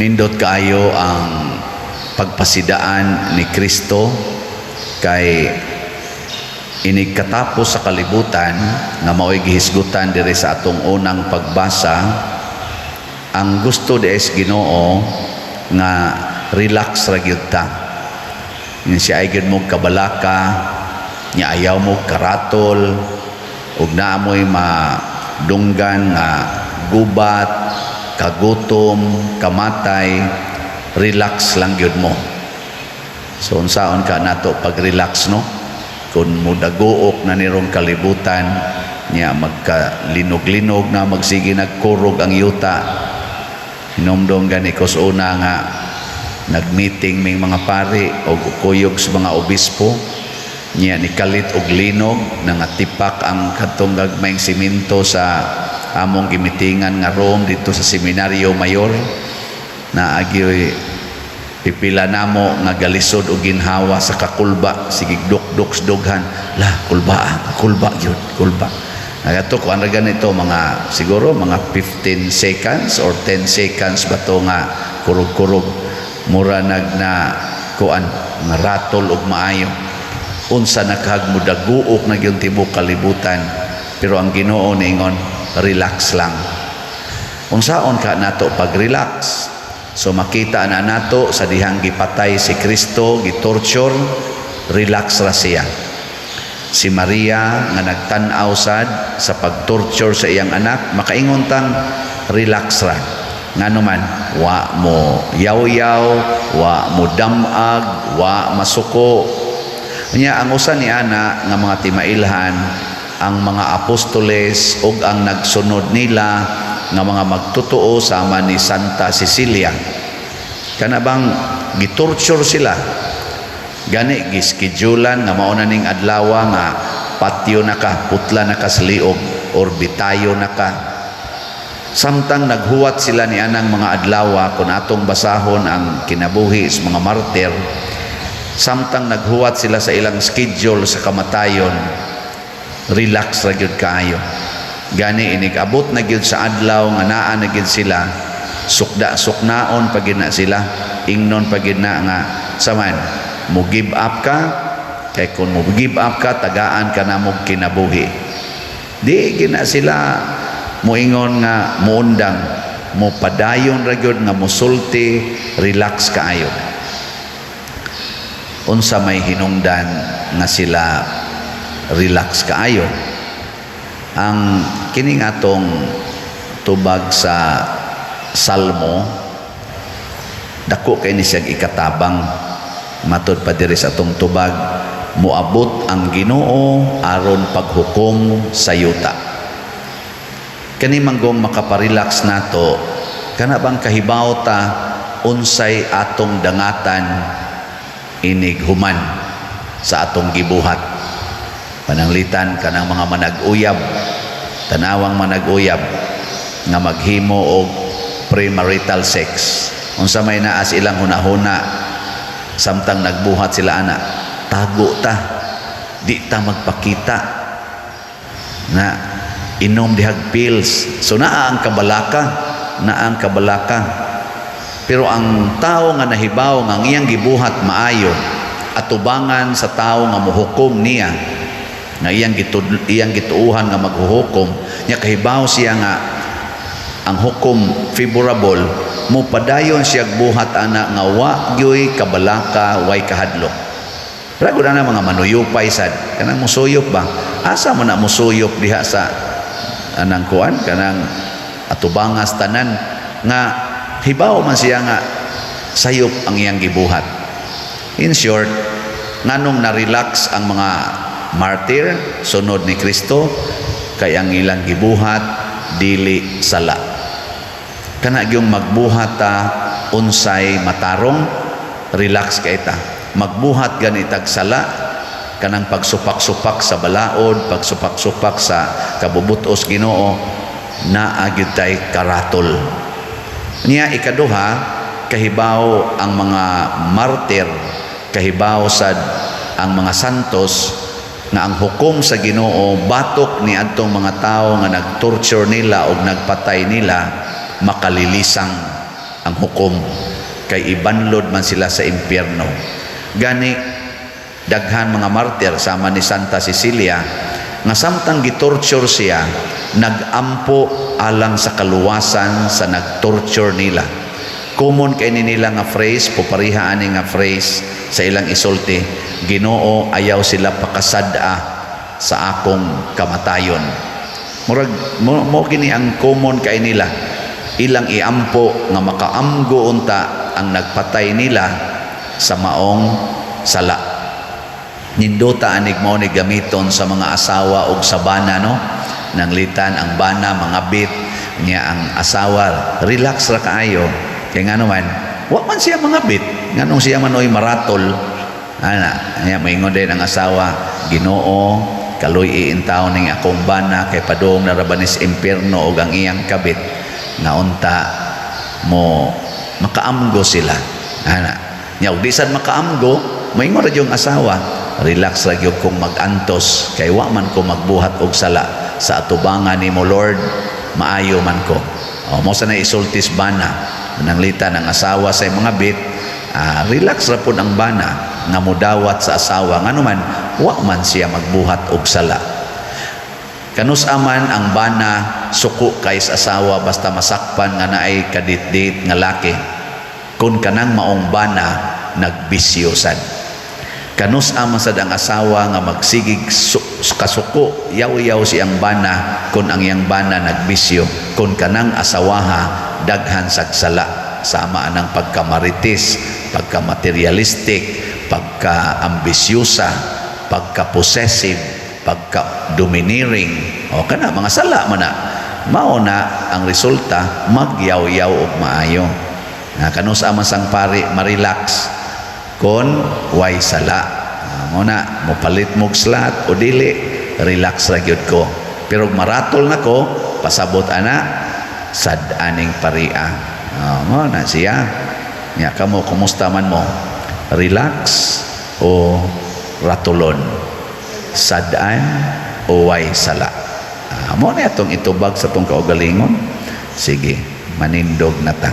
Nindot kaayo ang pagpasidaan ni Kristo kay inikatapos sa kalibutan nga mao'y gihisgutan diri sa atong unang pagbasa. Ang gusto des Ginoo nga relax ra gyud ta. Nya siya ay gyud mo kabalaka, nya ayaw mo karatol, ug naamoy madunggan nga gubat, kagutom, kamatay, relax lang gyud mo. So unsaon ka nato pag relax, no? Kung mudagook na nirong kalibutan niya, magkalinog-linog na, magsige nagkurog ang yuta. Hinumdom gani kos una nga nagmeeting may mga pari o kuyog sa mga obispo niya, nikalit og linog nangatipak ang katong gagmayng simento sa among gimitingan nga room dito sa Seminaryo Mayor, na agyoy pipila namo nga galisod o ginhawa sa kakulba, sige duk-duks dughan la kulba yun, kulba. Nagato ko ano ganito, mga siguro mga 15 seconds or 10 seconds ba to nga kurog-kurog, mura na kuan nga ratol og maayo. Unsa nakahagmudaguok na gyud tibok kalibutan, pero ang Ginoo niingon relax lang. Unsaon ka nato pag relax? So makita na nato sa dihang gipatay si Kristo, gitorture, relax ra siya. Si Maria nga nagtan-aw sad sa pagtorture sa iyang anak, makaingon tang relax ra. Ngano man, wa mo yaw-yaw, wa mo damag, wa masuko. Nya ang usa ni ana nga mga timailhan, ang mga apostoles ug ang nagsunod nila nga mga magtotoo sama ni Santa Cecilia, kana bang gitorture sila, gani gischedulan nga mauna ning adlaw nga patio na ka, putla na ka sa liog, or bitayo na ka. Samtang naghuwat sila ni anang mga adlaw, kung atong basahon ang kinabuhi sa mga martir, samtang naghuwat sila sa ilang schedule sa kamatayon, relax ra gyud kaayo. Gani inig-abot na gyud sa adlaw nga naa na gyud sila, sukda-suknaon pag na sila, ingnon pag na nga saman mo give up ka, kay kung mo give up ka, tagaan ka na mo kinabuhi. Di gina sila moingon nga muundang, mo padayon ra gyud nga musulti, relax kaayo. Unsa may hinungdan nga sila relax kaayo? Ang kining atong tubag sa Salmo, dako kay ni siyang ikatabang. Matud pa diri sa atong tubag, muabot ang Ginoo aron paghukom sa yuta. Kani manggong makaparelax nato, kana bang kahibaw ta unsay atong dangatan inig human sa atong gibuhat. Pananglitan kanang mga manag-uyab, tanawang manag-uyab nga maghimo og premarital sex. Unsa may naa silang hunahuna, samtang nagbuhat sila ana, tago ta, di ta magpakita na inom dihag pills. So naa ang kabalaka. Pero ang tao nga nahibaw nga iyang gibuhat maayo, atubangan sa tao nga mohukom niya, nga iyang gituuhan nga maghuhukom nya, kahibaw siya nga ang hukom favorable, mo padayon siya buhat ana nga wa gyoy kabalaka, way kahadlok. Rago na mga manuyupay sad, kanang musuyop ba? Asa mo na musuyop diha sa anang kuan, kanang atubangas tanan nga hibaw man siya nga sayop ang iyang gibuhat. In short, nganong na-relax ang mga martir sunod ni Kristo, kay ang ilang gibuhat dili sala. Kana gyung magbuhat ta unsay matarong, relax kay ta. Magbuhat ganitag sala, kanang pagsupak-supak sa balaod, pagsupak-supak sa kabubutos Ginoo, naa gyud tay karatol. Niya ikaduha, kahibaw ang mga martir, kahibaw sad ang mga santos, nga ang hukom sa Ginoo batok ni adtong mga tao nga nagtorture nila o nagpatay nila, makalilisang. ang hukom, kay ibanlod man sila sa impyerno. Gani daghan mga martir sama ni Santa Cecilia nga samtang gitorture siya, nagampo alang sa kaluwasan sa nagtorture nila. Common kay nila nga phrase, pupariha ani nga phrase sa ilang isulti, Ginoo, ayaw sila pakasada sa akong kamatayon. Murag mo kini ang common kay nila, ilang iampo nga makaamgo unta ang nagpatay nila sa maong sala. Ninduta anig mo ni gamiton sa mga asawa og sa bana, no? Nanglitan ang bana, mga bit niya ang asawa, relax ra kaayo. Kaya nga naman, wa man siya mga bit, nganong siya man oy maratol. Ana, niya maingon din ang asawa, Ginoo, kaloy iintaw ning akong bana kay padung narabanis impierno og ang iyang kabit nga unta mo makaamgo sila. Ana, nya og di sad makaamgo, maingon ra yung asawa, relax ra gyud kong magantos kay wa man ko magbuhat og sala sa atubangan nimo Lord, maayo man ko. O mo sa na isultis bana nanglitan ang asawa sa mga bit, relax ra pud ang bana nga mudawat sa asawa nganuman wa man siya magbuhat og sala. Kanus aman ang bana suko kay sa asawa basta masakpan nga naay kadit-dit nga laki, kun kanang maong bana nagbisyosan. Kanus aman sad ang asawa nga magsigig kasuko, yaw-yaw siyang bana kun ang iyang bana nagbisyo, kun kanang asawaha daghan sagsala, sama anang pagkamaritis, pagkamaterialistic, pagka-ambisyosa, pagka-possessive, pagka-domineering, o kana mga sala man na. Mao na ang resulta, magyaw-yaw og maayo. Kanus aman sang pari marelax kon way sala. Muna mopalit mog slat o dili, relax ra gyud ko. Pero maratol na ko, pasabot ana sad aning paria. Mo na siya. Nya kamo kumusta man mo? Relax o ratulon? Sad-an o way sala? Mo na itong itubag sa tong kaugalingon. Sige, manindog na ta.